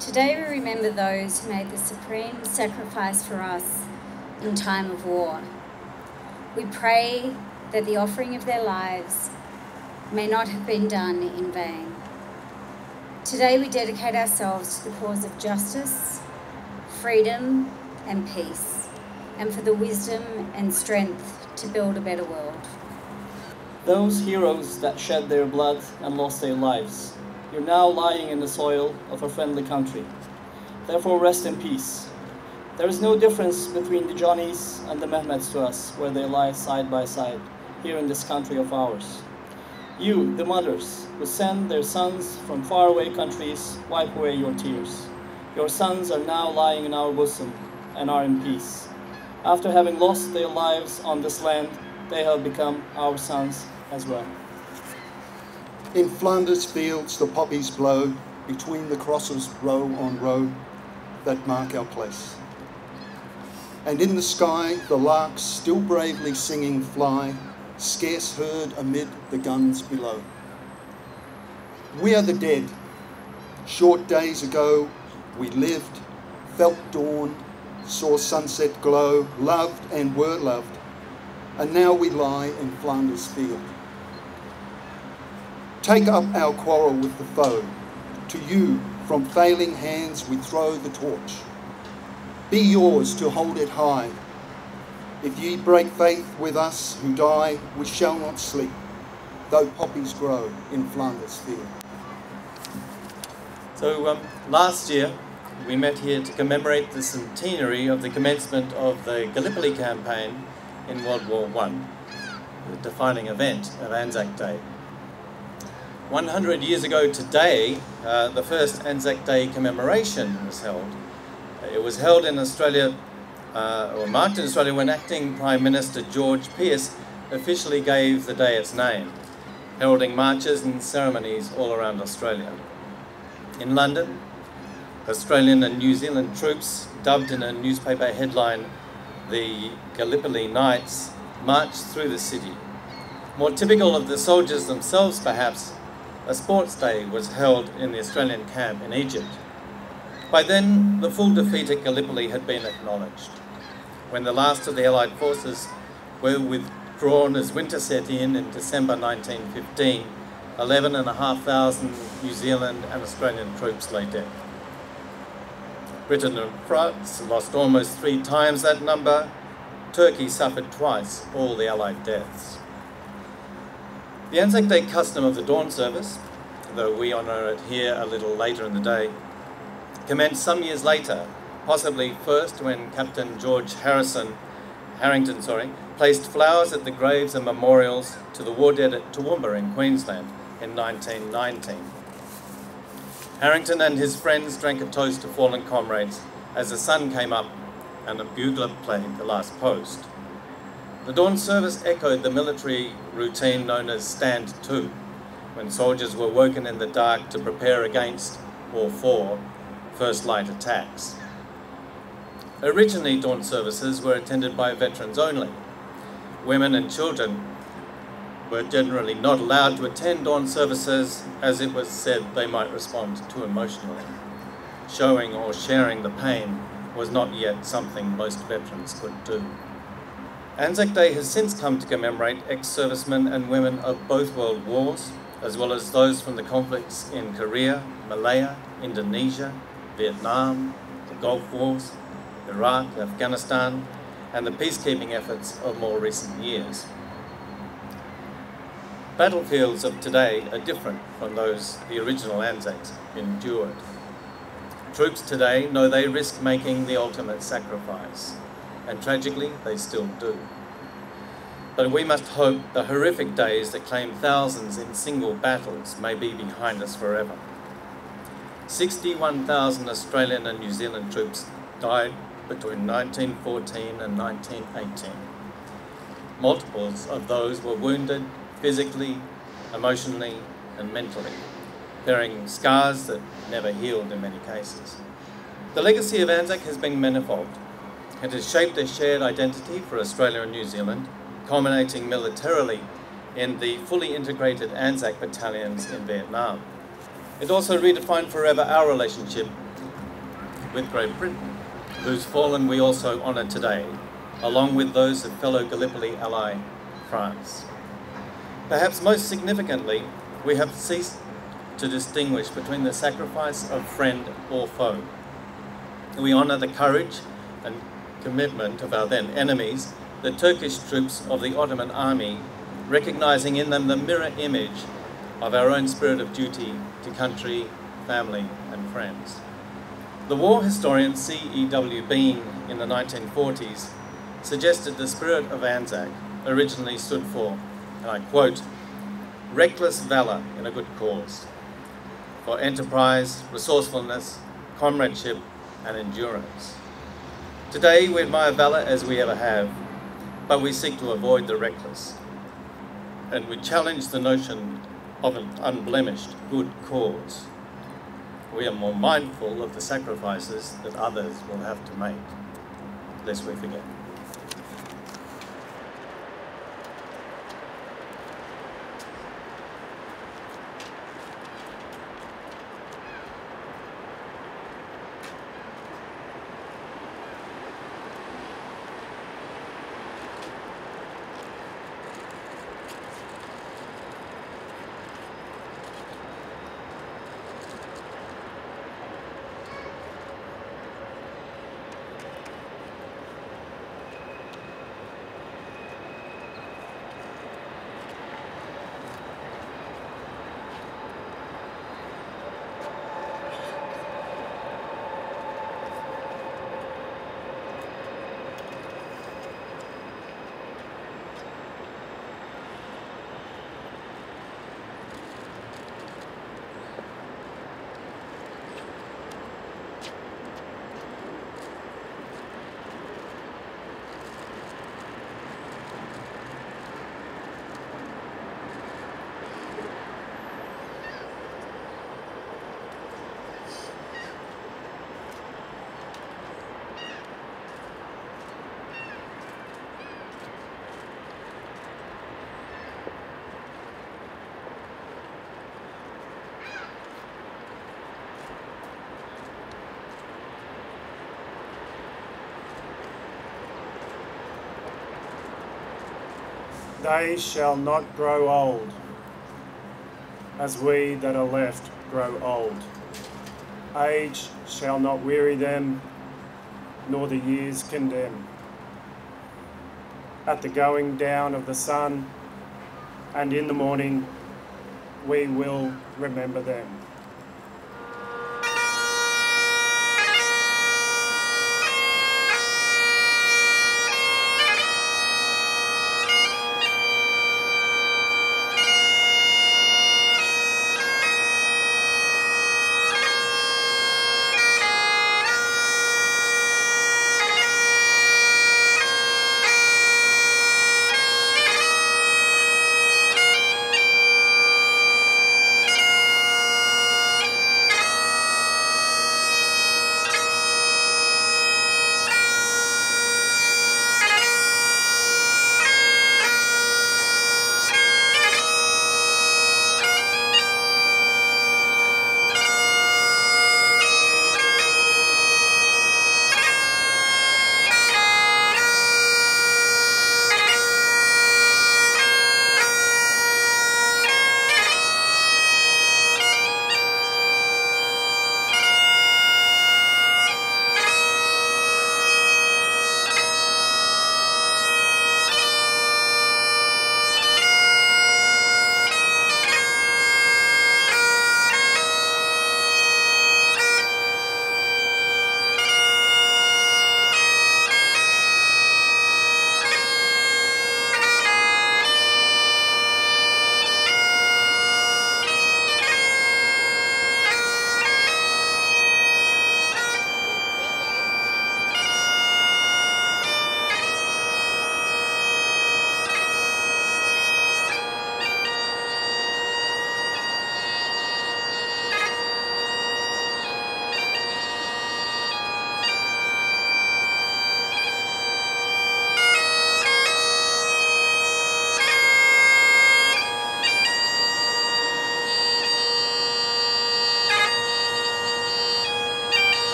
Today we remember those who made the supreme sacrifice for us in time of war. We pray that the offering of their lives may not have been done in vain. Today we dedicate ourselves to the cause of justice, freedom and peace, and for the wisdom and strength to build a better world. Those heroes that shed their blood and lost their lives, you're now lying in the soil of a friendly country. Therefore rest in peace. There is no difference between the Johnnies and the Mehmets to us, where they lie side by side, here in this country of ours. You, the mothers, who send their sons from faraway countries, wipe away your tears. Your sons are now lying in our bosom and are in peace. After having lost their lives on this land, they have become our sons as well. In Flanders fields the poppies blow, between the crosses row on row that mark our place. And in the sky the larks still bravely singing fly, scarce heard amid the guns below. We are the dead. Short days ago we lived, felt dawn, saw sunset glow, loved and were loved, and now we lie in Flanders field. Take up our quarrel with the foe. To you, from failing hands we throw the torch. Be yours to hold it high. If ye break faith with us who die, we shall not sleep, though poppies grow in Flanders field. So last year we met here to commemorate the centenary of the commencement of the Gallipoli campaign in World War I, the defining event of ANZAC Day. 100 years ago today, the first ANZAC Day commemoration was held. It was held in Australia, or marked in Australia, when acting Prime Minister George Pearce officially gave the day its name, heralding marches and ceremonies all around Australia. In London, Australian and New Zealand troops, dubbed in a newspaper headline the Gallipoli Knights, marched through the city. More typical of the soldiers themselves, perhaps, a sports day was held in the Australian camp in Egypt. By then, the full defeat at Gallipoli had been acknowledged. When the last of the Allied forces were withdrawn as winter set in December 1915, 11,500 New Zealand and Australian troops lay dead. Britain and France lost almost 3 times that number. Turkey suffered twice all the Allied deaths. The ANZAC Day custom of the dawn service, though we honour it here a little later in the day, commenced some years later, possibly first when Captain George Harrington placed flowers at the graves and memorials to the war dead at Toowoomba in Queensland in 1919. Harrington and his friends drank a toast to fallen comrades as the sun came up and a bugler played the last post. The dawn service echoed the military routine known as Stand To, when soldiers were woken in the dark to prepare against or for first light attacks. Originally, dawn services were attended by veterans only. Women and children were generally not allowed to attend dawn services, as it was said they might respond too emotionally. Showing or sharing the pain was not yet something most veterans could do. ANZAC Day has since come to commemorate ex-servicemen and women of both world wars, as well as those from the conflicts in Korea, Malaya, Indonesia, Vietnam, the Gulf Wars, Iraq, Afghanistan, and the peacekeeping efforts of more recent years. Battlefields of today are different from those the original ANZACs endured. Troops today know they risk making the ultimate sacrifice, and tragically, they still do. But we must hope the horrific days that claimed thousands in single battles may be behind us forever. 61,000 Australian and New Zealand troops died between 1914 and 1918. Multiples of those were wounded physically, emotionally, and mentally, bearing scars that never healed in many cases. The legacy of ANZAC has been manifold. It has shaped a shared identity for Australia and New Zealand, culminating militarily in the fully integrated ANZAC battalions in Vietnam. It also redefined forever our relationship with Great Britain, whose fallen we also honour today, along with those of fellow Gallipoli ally France. Perhaps most significantly, we have ceased to distinguish between the sacrifice of friend or foe. We honour the courage and commitment of our then enemies, the Turkish troops of the Ottoman army, recognising in them the mirror image of our own spirit of duty to country, family and friends. The war historian C.E.W. Bean in the 1940s suggested the spirit of ANZAC originally stood for, and I quote, reckless valour in a good cause, for enterprise, resourcefulness, comradeship and endurance. Today we admire valour as we ever have, but we seek to avoid the reckless. And we challenge the notion of an unblemished good cause. We are more mindful of the sacrifices that others will have to make, lest we forget. They shall not grow old, as we that are left grow old. Age shall not weary them, nor the years condemn. At the going down of the sun, and in the morning, we will remember them.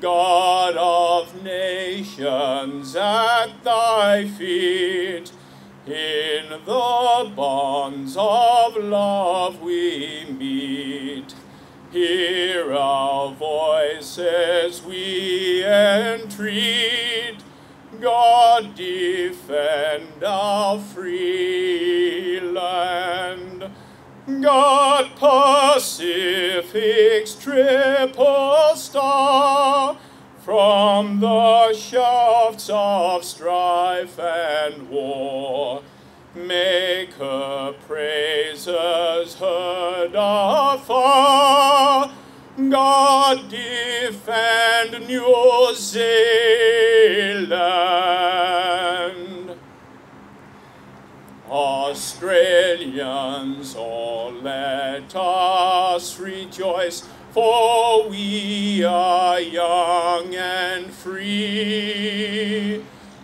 God of nations, at thy feet, in the bonds of love we meet. Hear our voices, we entreat. God, defend our free land. God, Pacific's triple star, from the shafts of strife and war, make her praises heard afar. God, defend New Zealand. Australians, all let us rejoice, for we are young and free,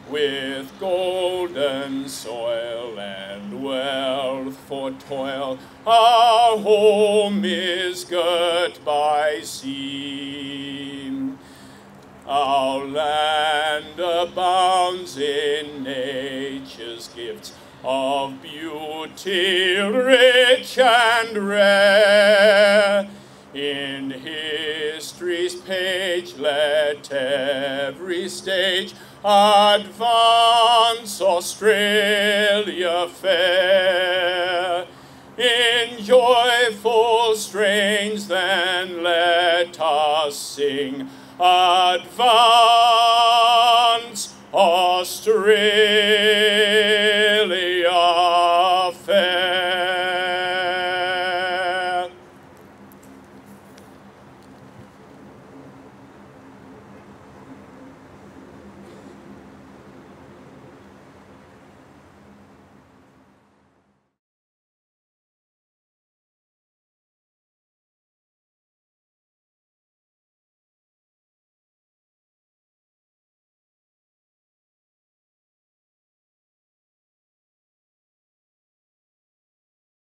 with golden soil and wealth for toil. Our home is girt by sea. Our land abounds in nature's gifts of beauty rich and rare. In history's page let every stage advance Australia fair. In joyful strains then let us sing, advance Australia.